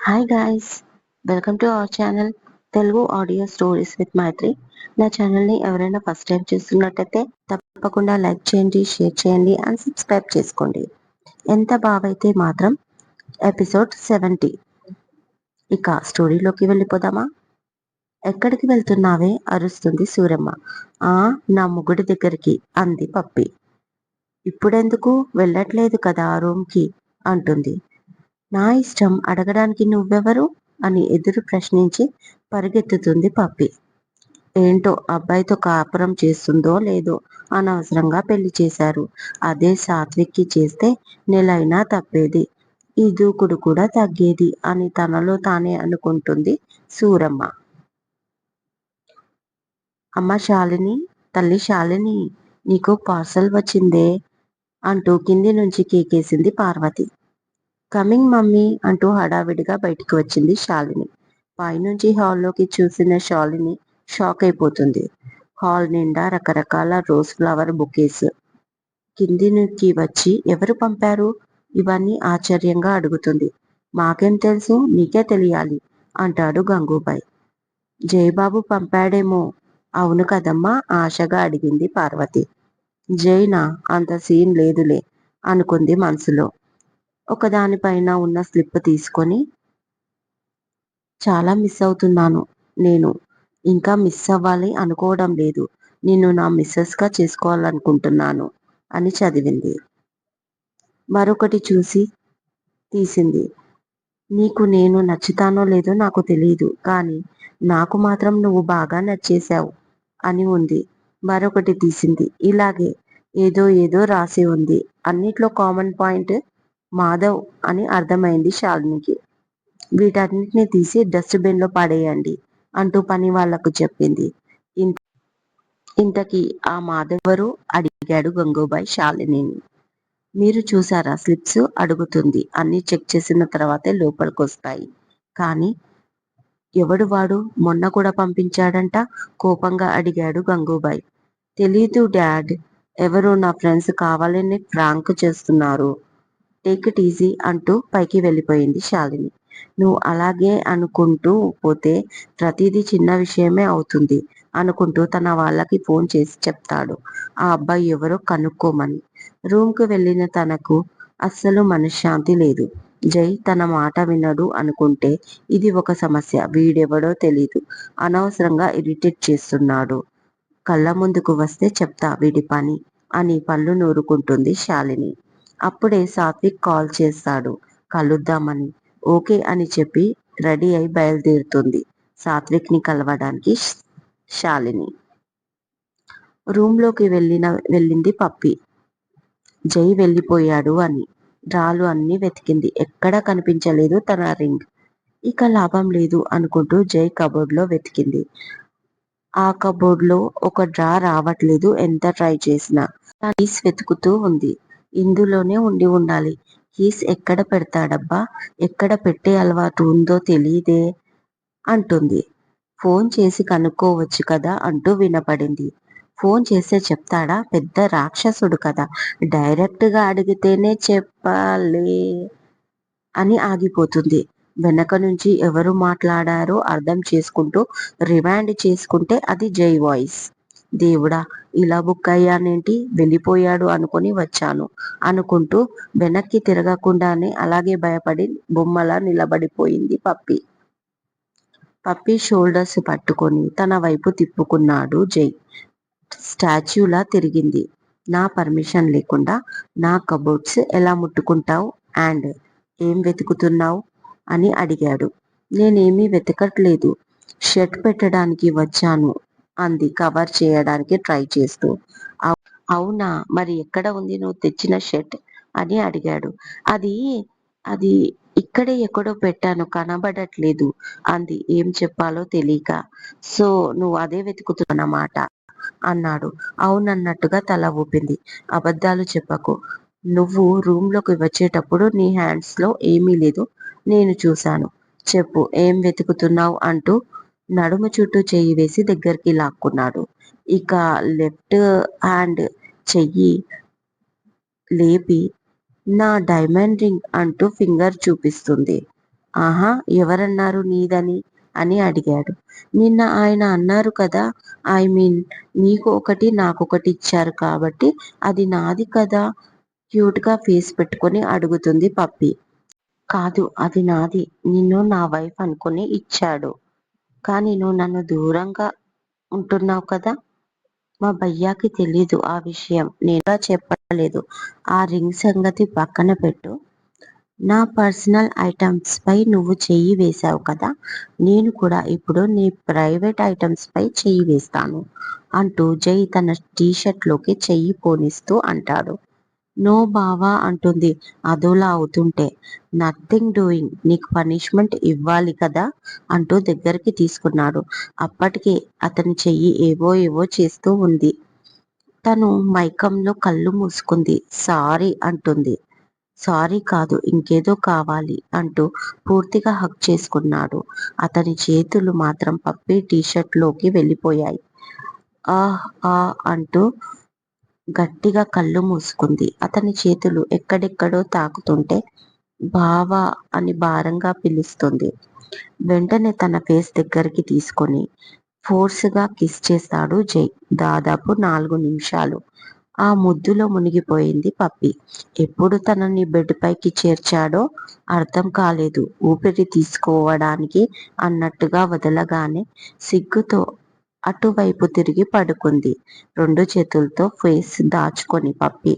Hi guys, welcome to our channel Telugu audio stories with Maitri. నా ఛానల్ని ఎవరైనా ఫస్ట్ టైం చూస్తున్నట్టయితే తప్పకుండా లైక్ చేయండి, షేర్ చేయండి అండ్ సబ్స్క్రైబ్ చేసుకోండి. ఎంత బాగైతే మాత్రం ఎపిసోడ్ 70. ఇక స్టోరీలోకి వెళ్ళిపోదామా? ఎక్కడికి వెళ్తున్నావే అరుస్తుంది సూరమ్మ. ఆ, నా మొగుడి దగ్గరికి అంది పప్పి. ఇప్పుడెందుకు వెళ్ళట్లేదు కదా రూమ్కి అంటుంది. నా ఇష్టం, అడగడానికి నువ్వెవరు అని ఎదురు ప్రశ్నించి పరిగెత్తుతుంది పప్పి. ఏంటో అబ్బాయితో కాపురం చేస్తుందో లేదో, అనవసరంగా పెళ్లి చేశారు. అదే సాత్విక్కి చేస్తే నెలైనా తప్పేది, ఈ దూకుడు కూడా తగ్గేది అని తనలో తానే అనుకుంటుంది సూరమ్మ. అమ్మ శాలిని, తల్లి శాలిని, నీకు పార్సల్ వచ్చిందే అంటూ కింది నుంచి కేకేసింది పార్వతి. కమింగ్ మమ్మీ అంటూ హడావిడిగా బయటికి వచ్చింది శాలిని. పైనుంచి హాల్లోకి చూసిన శాలిని షాక్ అయిపోతుంది. హాల్ నిండా రకరకాల రోజ్ ఫ్లవర్ బొకేస్. కిందికి వచ్చి ఎవరు పంపారు ఇవన్నీ ఆశ్చర్యంగా అడుగుతుంది. మాకేం తెలుసు, నీకే తెలియాలి అంటాడు గంగూబాయ్. జయబాబు పంపాడేమో. అవును కదమ్మా, ఆశగా అడిగింది పార్వతి. జైనా, అంత సీన్ లేదులే అనుకుంది మనసులో. ఒకదానిపైన ఉన్న స్లిప్ తీసుకొని, చాలా మిస్ అవుతున్నాను నేను, ఇంకా మిస్ అవ్వాలి అనుకోవడం లేదు, నిన్ను నా మిస్సెస్గా చేసుకోవాలనుకుంటున్నాను అని చదివింది. మరొకటి చూసి తీసింది. నీకు నేను నచ్చుతానో లేదో నాకు తెలియదు, కానీ నాకు మాత్రం నువ్వు బాగా నచ్చేశావు అని ఉంది. మరొకటి తీసింది. ఇలాగే ఏదో ఏదో రాసి ఉంది. అన్నిట్లో కామన్ పాయింట్ మాధవ్ అని అర్థమైంది శాలినికి. వీటన్నిటిని తీసి డస్ట్బిన్ లో పడేయండి అంటూ పని వాళ్లకు చెప్పింది. ఇంతకీ ఆ మాధవరు అడిగాడు గంగూబాయ్ శాలినిని. మీరు చూసారా స్లిప్స్ అడుగుతుంది. అన్ని చెక్ చేసిన తర్వాతే లోపలికొస్తాయి. కానీ ఎవడు వాడు, మొన్న కూడా పంపించాడంట కోపంగా అడిగాడు గంగూబాయ్. తెలీదు డాడ్, ఎవరో నా ఫ్రెండ్స్ కావాలని ప్రాంక్ చేస్తున్నారు. టేక్ ఇట్ ఈజీ అంటూ పైకి వెళ్ళిపోయింది శాలిని. నువ్వు అలాగే అనుకుంటూ పోతే ప్రతిదీ చిన్న విషయమే అవుతుంది అనుకుంటూ తన వాళ్ళకి ఫోన్ చేసి చెప్తాడు ఆ అబ్బాయి ఎవరో కనుక్కోమని. రూమ్కు వెళ్ళిన తనకు అస్సలు మనశ్శాంతి లేదు. జై తన మాట వినడు అనుకుంటే ఇది ఒక సమస్య. వీడెవడో తెలీదు, అనవసరంగా ఇరిటేట్ చేస్తున్నాడు. కళ్ళ ముందుకు వస్తే చెప్తా వీడి పని అని పళ్ళు నూరుకుంటుంది శాలిని. అప్పుడే సాత్విక్ కాల్ చేస్తాడు కలుద్దామని. ఓకే అని చెప్పి రెడీ అయి బయలుదేరుతుంది సాత్విక్ ని కలవడానికి శాలిని. రూమ్లోకి వెళ్ళింది పప్పి. జై వెళ్ళిపోయాడు అని. డ్రాలు అన్నీ వెతికింది, ఎక్కడా కనిపించలేదు తన రింగ్. ఇక లాభం లేదు అనుకుంటూ జై కబోర్డ్లో వెతికింది. ఆ కబోర్డ్లో ఒక డ్రా రావట్లేదు, ఎంత ట్రై చేసినా. కీస్ వెతుకుతూ ఉంది. ఇందులోనే ఉండి ఉండాలి. కీస్ ఎక్కడ పెడతాడబ్బా, ఎక్కడ పెట్టే అలవాటు ఉందో తెలీదే అంటుంది. ఫోన్ చేసి కనుక్కోవచ్చు కదా అంటూ వినపడింది. ఫోన్ చేస్తే చెప్తాడా, పెద్ద రాక్షసుడు కదా, డైరెక్ట్గా అడిగితేనే చెప్పాలి అని ఆగిపోతుంది. వెనక నుంచి ఎవరు మాట్లాడారో అర్థం చేసుకుంటూ రివైండ్ చేసుకుంటే అది జై వాయిస్. దేవుడా, ఇలా బుక్ అయ్యానేంటి, వెళ్ళిపోయాడు అనుకుని వచ్చాను అనుకుంటూ వెనక్కి తిరగకుండానే అలాగే భయపడి బొమ్మలా నిలబడిపోయింది పప్పి. పప్పి షోల్డర్స్ పట్టుకొని తన వైపు తిప్పుకున్నాడు జై. స్టాచ్యూలా తిరిగింది. నా పర్మిషన్ లేకుండా నా కబోర్డ్స్ ఎలా ముట్టుకుంటావు అండ్ ఏం వెతుకుతున్నావు అని అడిగాడు. నేనేమీ వెతకట్లేదు, షర్ట్ పెట్టడానికి వచ్చాను అంది కవర్ చేయడానికి ట్రై చేస్తూ. అవునా, మరి ఎక్కడ ఉంది నువ్వు తెచ్చిన షర్ట్ అని అడిగాడు. అది అది ఇక్కడే ఎక్కడో పెట్టాను, కనబడట్లేదు అంది ఏం చెప్పాలో తెలియక. సో నువ్వు అదే వెతుకుతున్నమాట అన్నాడు. అవునన్నట్టుగా తల ఊపింది. అబద్ధాలు చెప్పకు, నువ్వు రూమ్లోకి వచ్చేటప్పుడు నీ హ్యాండ్స్లో ఏమీ లేదు, నేను చూశాను. చెప్పు ఏం వెతుకుతున్నావు అంటూ నడుము చుట్టూ చెయ్యి వేసి దగ్గరికి లాక్కున్నాడు. ఇక లెఫ్ట్ హ్యాండ్ చెయ్యి లేపి నా డైమండ్ రింగ్ అంటూ ఫింగర్ చూపిస్తుంది. ఆహా! ఎవరన్నారు నీదని అని అడిగాడు. నిన్న ఆయన అన్నారు కదా! ఐ మీన్ నీకు ఒకటి నాకొకటి ఇచ్చారు కాబట్టి అది నాది కదా! క్యూట్‌గా ఫేస్ పెట్టుకొని అడుగుతుంది పప్పీ. కాదు అది నాది. నిన్ను నా వైఫ్ అనుకుని ఇచ్చాడు. కానీ నువ్వు నన్ను దూరంగా ఉంటున్నావు కదా! మా భయ్యాకి తెలీదు ఆ విషయం. నేనెలా చెప్పలేదు. ఆ రింగ్ సంగతి పక్కన పెట్టు. నా పర్సనల్ ఐటమ్స్‌పై నువ్వు చెయ్యి వేశావు కదా! నేను కూడా ఇప్పుడు నీ ప్రైవేట్ ఐటమ్స్‌పై చెయ్యి వేస్తాను అంటూ జై తన టీ షర్ట్‌లోకి చెయ్యి పోనిస్తూ అంటాడు. నో బావా అంటుంది అదోలా అవుతుంటే. Nothing doing. నీకు పనిష్మెంట్ ఇవ్వాలి కదా అంటూ దగ్గరికి తీసుకున్నాడు. అప్పటికే అతని చెయ్యి ఏవో ఏవో చేస్తూ ఉంది. తను మైకంలో కళ్ళు మూసుకుంది. సారీ అంటుంది. సారీ కాదు ఇంకేదో కావాలి అంటూ పూర్తిగా హగ్ చేసుకున్నాడు. అతని చేతులు మాత్రం పప్పీ టీ షర్ట్‌లోకి వెళ్ళిపోయాయి. ఆహ్! అంటూ గట్టిగా కళ్ళు మూసుకుంది. అతని చేతులు ఎక్కడెక్కడో తాకుతుంటే బావా అని భారంగా పిలుస్తుంది. వెంటనే తన ఫేస్ దగ్గరికి తీసుకొని ఫోర్స్‌గా కిస్ చేస్తాడు జై. దాదాపు 4 నిమిషాలు. ఆ ముద్దులో మునిగిపోయింది పప్పీ. ఎప్పుడు తనని బెడ్ పైకి చేర్చాడో అర్థం కాలేదు. ఊపిరి తీసుకోవడానికి అన్నట్టుగా వదలగానే సిగ్గుతో అటువైపు తిరిగి పడుకుంది. 2 చేతులతో ఫేస్ దాచుకొని పప్పీ.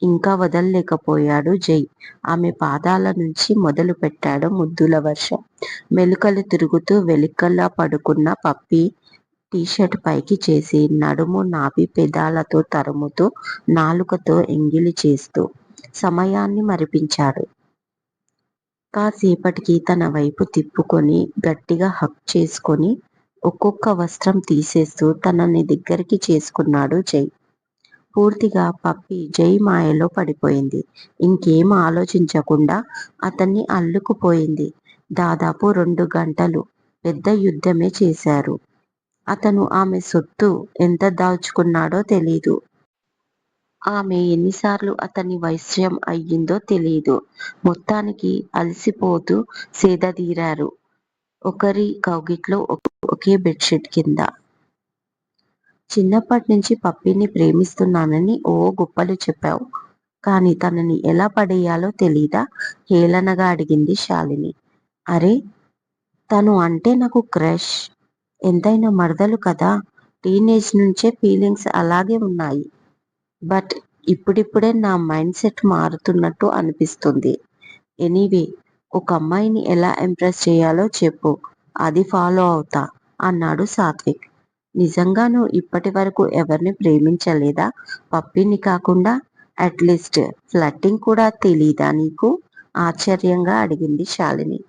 ఇంకా వదల్లేకపోయాడు జై. ఆమె పాదాల నుంచి మొదలుపెట్టాడు ముద్దుల వర్షం. మెలికలు తిరుగుతూ వెలికలా పడుకున్న పప్పీ టీ షర్ట్ పైకి చేసి నడుము నాపి పెదాలతో తరుముతూ నాలుకతో ఎంగిలి చేస్తూ సమయాన్ని మరిపించాడు. కాసేపటికి తన వైపు తిప్పుకొని గట్టిగా హగ్ చేసుకొని ఒక్కొక్క వస్త్రం తీసేస్తూ తనని దగ్గరికి చేసుకున్నాడు జై. పూర్తిగా పప్పి జై మాయలో పడిపోయింది. ఇంకేం ఆలోచించకుండా అతన్ని అల్లుకుపోయింది. దాదాపు 2 గంటలు పెద్ద యుద్ధమే చేశారు. అతను ఆమె సొత్తు ఎంత దాచుకున్నాడో తెలీదు. ఆమె ఎన్నిసార్లు అతని వశ్యం అయ్యిందో తెలీదు. మొత్తానికి అలసిపోతూ సేదదీరారు. ఒకరి కౌగిట్లో ఒకే బెడ్‌షీట్ కింద. చిన్నప్పట్నుంచి పప్పీని ప్రేమిస్తున్నానని ఓ గొప్పలు చెప్పావు. కానీ తనని ఎలా పడేయాలో తెలీదా? హేళనగా అడిగింది శాలిని. అరె! తను అంటే నాకు క్రష్. ఎంతైనా మరదలు కదా! టీనేజ్ నుంచే ఫీలింగ్స్ అలాగే ఉన్నాయి. బట్ ఇప్పుడిప్పుడే నా మైండ్ సెట్ మారుతున్నట్టు అనిపిస్తుంది. ఎనీవే ఒక అమ్మాయిని ఎలా ఇంప్రెస్ చేయాలో చెప్పు. అది ఫాలో అవుతా అన్నాడు సాత్విక్. నిజంగా నువ్వు ఇప్పటివరకు ఎవరిని ప్రేమించలేదా? పప్పీని కాకుండా? అట్‌లీస్ట్ ఫ్లర్టింగ్ కూడా తెలీదా నీకు? ఆశ్చర్యంగా అడిగింది శాలిని.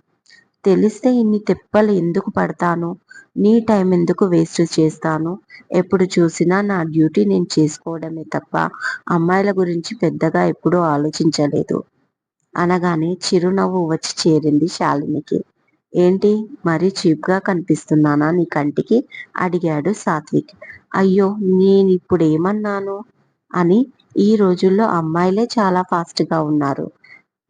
తెలిస్తే ఇన్ని తిప్పలు ఎందుకు పడతాను? నీ టైం ఎందుకు వేస్ట్ చేస్తాను? ఎప్పుడు చూసినా నా డ్యూటీ నేను చేసుకోవడమే తప్ప అమ్మాయిల గురించి పెద్దగా ఎప్పుడూ ఆలోచించలేదు అనగానే చిరునవ్వు వచ్చి చేరింది శాలినికి. ఏంటి మరీ చీప్‌గా కనిపిస్తున్నానా నీ కంటికి? అడిగాడు సాత్విక్. అయ్యో! నేనిప్పుడేమన్నాను? అని ఈ రోజుల్లో అమ్మాయిలే చాలా ఫాస్ట్‌గా ఉన్నారు.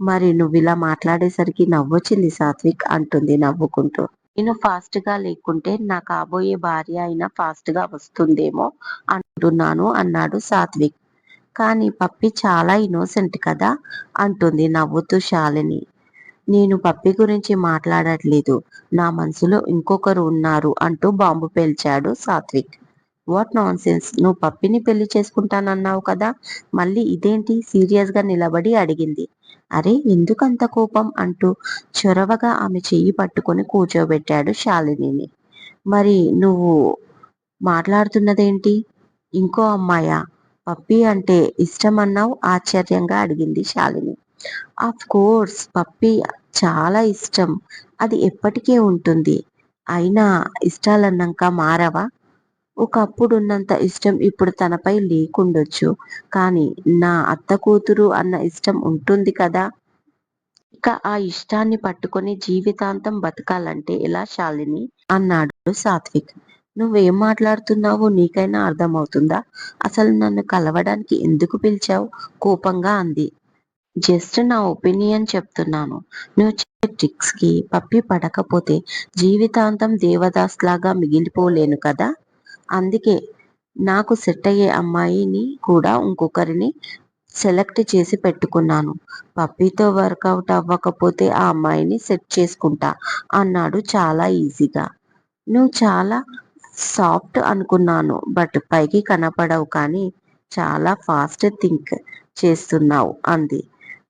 మరి నువ్విలా మాట్లాడేసరికి నవ్వొచ్చింది సాత్విక్ అంటుంది నవ్వుకుంటూ. నేను ఫాస్ట్‌గా లేకుంటే నా కాబోయే భార్య అయినా ఫాస్ట్‌గా వస్తుందేమో అంటున్నాను అన్నాడు సాత్విక్. కానీ పప్పి చాలా ఇన్నోసెంట్ కదా! అంటుంది నవ్వుతూ శాలిని. నేను పప్పి గురించి మాట్లాడట్లేదు. నా మనసులో ఇంకొకరు ఉన్నారు అంటూ బాంబు పేల్చాడు సాత్విక్. వాట్ నాన్‌సెన్స్ నువ్వు పప్పిని పెళ్లి చేసుకుంటానన్నావు కదా! మళ్ళీ ఇదేంటి సీరియస్‌గా నిలబడి అడిగింది. అరె! ఎందుకంత కోపం అంటూ చొరవగా ఆమె చెయ్యి పట్టుకొని కూర్చోబెట్టాడు శాలినిని. మరి నువ్వు మాట్లాడుతున్నదేంటి? ఇంకో అమ్మాయా? పప్పీ అంటే ఇష్టమన్నావు ఆశ్చర్యంగా అడిగింది శాలిని. ఆఫ్‌కోర్స్ పప్పీ చాలా ఇష్టం. అది ఎప్పటికీ ఉంటుంది. అయినా ఇష్టాలన్నాక మారవా? ఒకప్పుడున్నంత ఇష్టం ఇప్పుడు తనపై లేకుండొచ్చు. కానీ నా అత్త కూతురు అన్న ఇష్టం ఉంటుంది కదా! ఇక ఆ ఇష్టాన్ని పట్టుకొని జీవితాంతం బతకాలంటే ఎలా శాలిని? అన్నాడు సాత్విక్. నువ్వేం మాట్లాడుతున్నావో నీకైనా అర్థమవుతుందా? అసలు నన్ను కలవడానికి ఎందుకు పిలిచావు? కోపంగా అంది. జస్ట్ నా ఒపీనియన్ చెప్తున్నాను. నువ్వు చెప్పే ట్రిక్స్ కి పప్పి పడకపోతే జీవితాంతం దేవదాస్ లాగా మిగిలిపోలేను కదా. అందుకే నాకు సెట్ అయ్యే అమ్మాయిని కూడా ఇంకొకరిని సెలెక్ట్ చేసి పెట్టుకున్నాను. పప్పీతో వర్కౌట్ అవ్వకపోతే ఆ అమ్మాయిని సెట్ చేసుకుంటా అన్నాడు చాలా ఈజీగా. నువ్వు చాలా సాఫ్ట్ అనుకున్నాను, బట్ పైకి కనపడవు కానీ చాలా ఫాస్ట్ థింక్ చేస్తున్నావు అంది.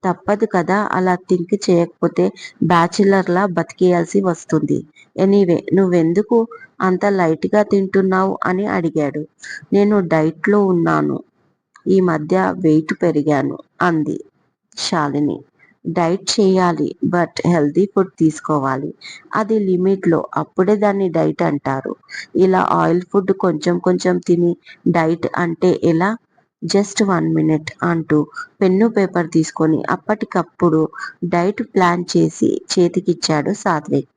తప్పదు కదా, అలా థింక్ చేయకపోతే బ్యాచిలర్లా బతికేయాల్సి వస్తుంది. ఎనీవే నువ్వెందుకు అంత లైట్గా తింటున్నావు అని అడిగాడు. నేను డైట్లో ఉన్నాను, ఈ మధ్య వెయిట్ పెరిగాను అంది శాలిని. డైట్ చేయాలి, బట్ హెల్తీ ఫుడ్ తీసుకోవాలి. అది లిమిట్లో, అప్పుడే దాన్ని డైట్ అంటారు. ఇలా ఆయిల్ ఫుడ్ కొంచెం కొంచెం తిని డైట్ అంటే ఎలా? జస్ట్ 1 minute అంటూ పెన్ను పేపర్ తీసుకొని అప్పటికప్పుడు డైట్ ప్లాన్ చేసి చేతికిచ్చాడు సాత్విక్.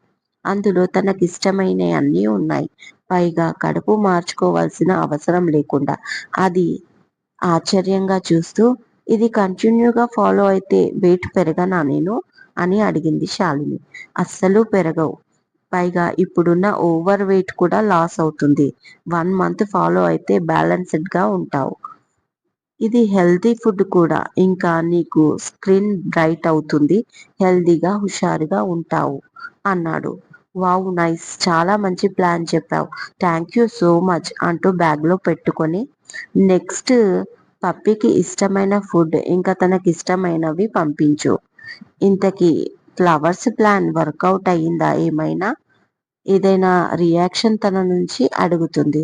అందులో తనకిష్టమైన అన్నీ ఉన్నాయి, పైగా కడుపు మార్చుకోవాల్సిన అవసరం లేకుండా. అది ఆశ్చర్యంగా చూస్తూ, ఇది కంటిన్యూగా ఫాలో అయితే వెయిట్ పెరగనా నేను అని అడిగింది శాలిని. అస్సలు పెరగవు, పైగా ఇప్పుడున్న ఓవర్ వెయిట్ కూడా లాస్ అవుతుంది. 1 month ఫాలో అయితే బ్యాలెన్స్డ్గా ఉంటావు. ఇది హెల్తీ ఫుడ్ కూడా, ఇంకా నీకు స్కిన్ బ్రైట్ అవుతుంది, హెల్తీగా హుషారుగా ఉంటావు అన్నాడు. వావ్ నైస్, చాలా మంచి ప్లాన్ చెప్పావు, థ్యాంక్ యూ సో మచ్ అంటూ బ్యాగ్లో పెట్టుకొని నెక్స్ట్ పప్పీకి ఇష్టమైన ఫుడ్ ఇంకా తనకి ఇష్టమైనవి పంపించు. ఇంతకీ ఫ్లవర్స్ ప్లాన్ వర్కౌట్ అయ్యిందా ఏమైనా? ఏదైనా రియాక్షన్ తన నుంచి అడుగుతుంది.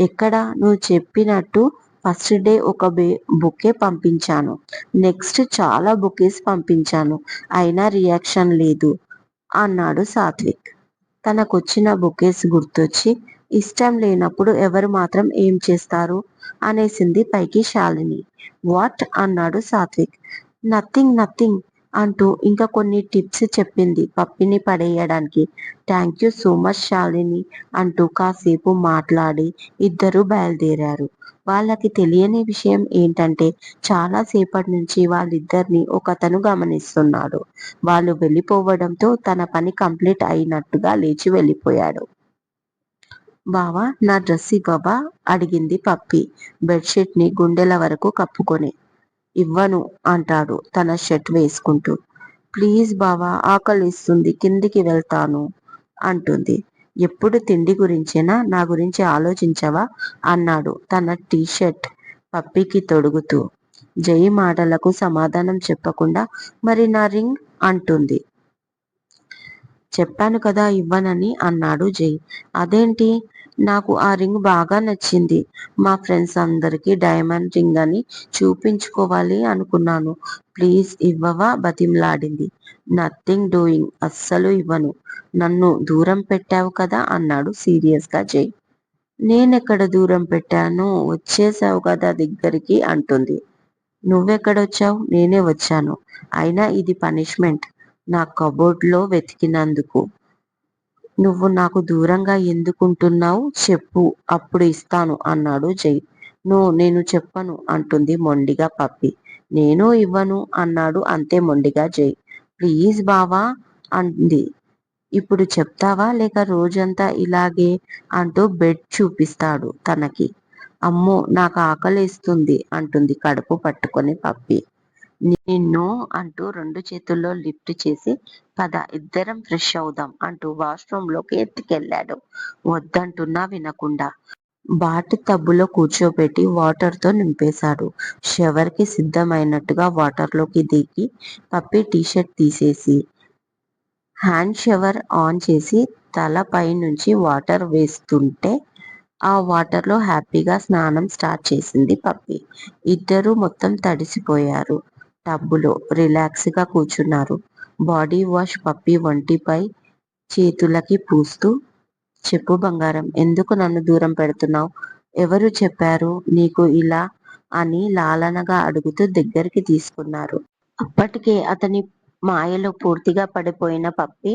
ఎక్కడ, నువ్వు చెప్పినట్టు ఫస్ట్ డే ఒక బుకే పంపించాను, నెక్స్ట్ చాలా బుకేస్ పంపించాను, అయినా రియాక్షన్ లేదు అన్నాడు సాత్విక్. తనకొచ్చిన బుకేస్ గుర్తొచ్చి, ఇష్టం లేనప్పుడు ఎవరు మాత్రం ఏం చేస్తారు అనేసింది పైకి శాలిని. వాట్ అన్నాడు సాత్విక్. నథింగ్ నథింగ్ అంటూ ఇంకా కొన్ని టిప్స్ చెప్పింది పప్పిని పడేయడానికి. Thank you so much Shalini అంటూ కాసేపు మాట్లాడి ఇద్దరు బయలుదేరారు. వాళ్ళకి తెలియని విషయం ఏంటంటే చాలా సేపటి నుంచి వాళ్ళిద్దరిని ఒకతను గమనిస్తున్నాడు. వాళ్ళు వెళ్ళిపోవడంతో తన పని కంప్లీట్ అయినట్టుగా లేచి వెళ్ళిపోయాడు. బావా, నా డ్రెస్ ఇవ్వవా అడిగింది పప్పి బెడ్షీట్ ని గుండెల వరకు కప్పుకొని. ఇవ్వను అంటాడు తన షర్ట్ వేసుకుంటూ. ప్లీజ్ బావా, ఆకలిస్తుంది, కిందికి వెళ్తాను అంటుంది. ఎప్పుడు తిండి గురించేనా, నా గురించి ఆలోచించవా అన్నాడు తన టీషర్ట్ పప్పికి తొడుగుతూ. జై మాటలకు సమాధానం చెప్పకుండా మరి నా రింగ్ అంటుంది. చెప్పాను కదా ఇవ్వనని అన్నాడు జై. అదేంటి, నాకు ఆ రింగ్ బాగా నచ్చింది, మా ఫ్రెండ్స్ అందరికీ డైమండ్ రింగ్ అని చూపించుకోవాలి అనుకున్నాను, ప్లీజ్ ఇవ్వవా బతిమలాడింది. నథింగ్ డూయింగ్, అస్సలు ఇవ్వను, నన్ను దూరం పెట్టావు కదా అన్నాడు సీరియస్గా జై. నేనెక్కడ దూరం పెట్టాను, వచ్చేసావు కదా దగ్గరికి అంటుంది. నువ్వెక్కడొచ్చావు, నేనే వచ్చాను, అయినా ఇది పనిష్మెంట్ నా కబోర్డ్లో వెతికినందుకు. నువ్వు నాకు దూరంగా ఎందుకుంటున్నావు చెప్పు, అప్పుడు ఇస్తాను అన్నాడు జై. నేను చెప్పను అంటుంది మొండిగా పప్పి. నేను ఇవ్వను అన్నాడు అంతే మొండిగా జై. ప్లీజ్ బావా అంది. ఇప్పుడు చెప్తావా లేక రోజంతా ఇలాగే అంటూ బెడ్ చూపిస్తాడు తనకి. అమ్మో నాకు ఆకలేస్తుంది అంటుంది కడుపు పట్టుకొని పప్పి. నిన్ను అంటూ 2 చేతుల్లో లిఫ్ట్ చేసి పద ఇద్దరం ఫ్రెష్ అవుదాం అంటూ వాష్రూమ్ లోకి ఎత్తుకెళ్ళాడు. వద్దంటున్నా వినకుండా బాత్ టబ్బులో కూర్చోబెట్టి వాటర్ తో నింపేశాడు. షవర్ కి సిద్ధమైనట్టుగా వాటర్ లోకి దిగి పప్పి టీషర్ట్ తీసేసి హ్యాండ్ షవర్ ఆన్ చేసి తల పై నుంచి వాటర్ వేస్తుంటే ఆ వాటర్ లో హ్యాపీగా స్నానం స్టార్ట్ చేసింది పప్పి. ఇద్దరూ మొత్తం తడిసిపోయారు. టబ్బులో రిలాక్స్ గా కూర్చున్నారు. బాడీ వాష్ పప్పి ఒంటిపై చేతులకి పూస్తూ, చెప్పు బంగారం, ఎందుకు నన్ను దూరం పెడుతున్నావు, ఎవరు చెప్పారు నీకు ఇలా అని లాలనగా అడుగుతూ దగ్గరికి తీసుకున్నారు. అప్పటికే అతని మాయలో పూర్తిగా పడిపోయిన పప్పి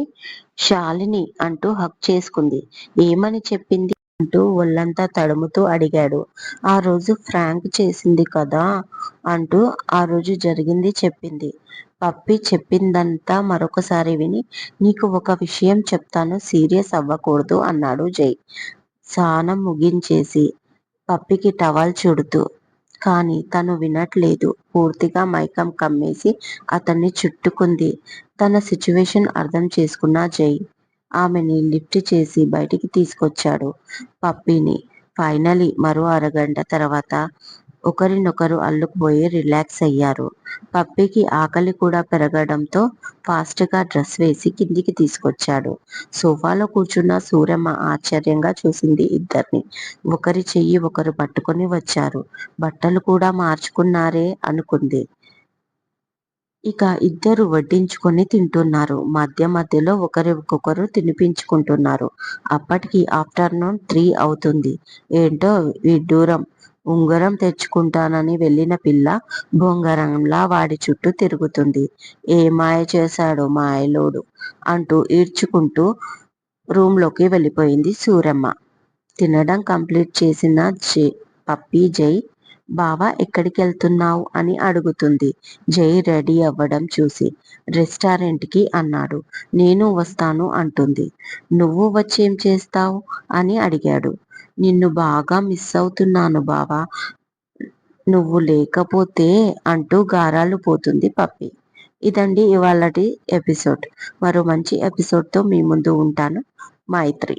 శాలిని అంటూ హగ్ చేసుకుంది. ఏమని చెప్పింది అంటూ ఒళ్ళంతా తడుముతూ అడిగాడు. ఆ రోజు ఫ్రాంక్ చేసింది కదా అంటూ ఆ రోజు జరిగింది చెప్పింది. పప్పి చెప్పిందంతా మరొకసారి విని, నీకు ఒక విషయం చెప్తాను, సీరియస్ అవ్వకూడదు అన్నాడు జై స్నానం ముగించేసి పప్పికి టవల్ చుడుతూ. కానీ తను వినట్లేదు. పూర్తిగా మైకం కమ్మేసి అతన్ని చుట్టుకుంది. తన సిచ్యువేషన్ అర్థం చేసుకున్న జై ఆమెని లిఫ్ట్ చేసి బయటికి తీసుకొచ్చాడు పప్పిని. ఫైనలీ మరో అరగంట తర్వాత ఒకరినొకరు అల్లుకుపోయి రిలాక్స్ అయ్యారు. పప్పికి ఆకలి కూడా పెరగడంతో ఫాస్ట్ గా డ్రెస్ వేసి కిందికి తీసుకొచ్చాడు. సోఫాలో కూర్చున్న సూరమ్మ ఆశ్చర్యంగా చూసింది ఇద్దరిని. ఒకరి చెయ్యి ఒకరు పట్టుకొని వచ్చారు. బట్టలు కూడా మార్చుకున్నారే అనుకుంది. ఇక ఇద్దరు వడ్డించుకొని తింటున్నారు. మధ్య మధ్యలో ఒకరికొకరు తినిపించుకుంటున్నారు. అప్పటికి ఆఫ్టర్నూన్ 3 అవుతుంది. ఏంటో విడ్డూరం. ఉంగరం తెచ్చుకుంటానని వెళ్ళిన పిల్ల బొంగరంలా వాడి చుట్టూ తిరుగుతుంది. ఏ మాయ చేశాడో మాయలోడు అంటూ ఈడ్చుకుంటూ రూంలోకి వెళ్ళిపోయింది సూరమ్మ. తినడం కంప్లీట్ చేసిన పప్పి జై, బావా ఎక్కడికెళ్తున్నావ్ అని అడుగుతుంది. జై రెడీ అవ్వడం చూసి రెస్టారెంట్ కి అన్నాడు. నేను వస్తాను అంటుంది. నువ్వు వచ్చేం చేస్తావ్ అని అడిగాడు. నిన్ను బాగా మిస్ అవుతున్నాను బావా, నువ్వు లేకపోతే అంటూ గారాలు పోతుంది పప్పి. ఇదండి ఇవాళటి ఎపిసోడ్. మరో మంచి ఎపిసోడ్తో మీ ముందు ఉంటాను. మైత్రి.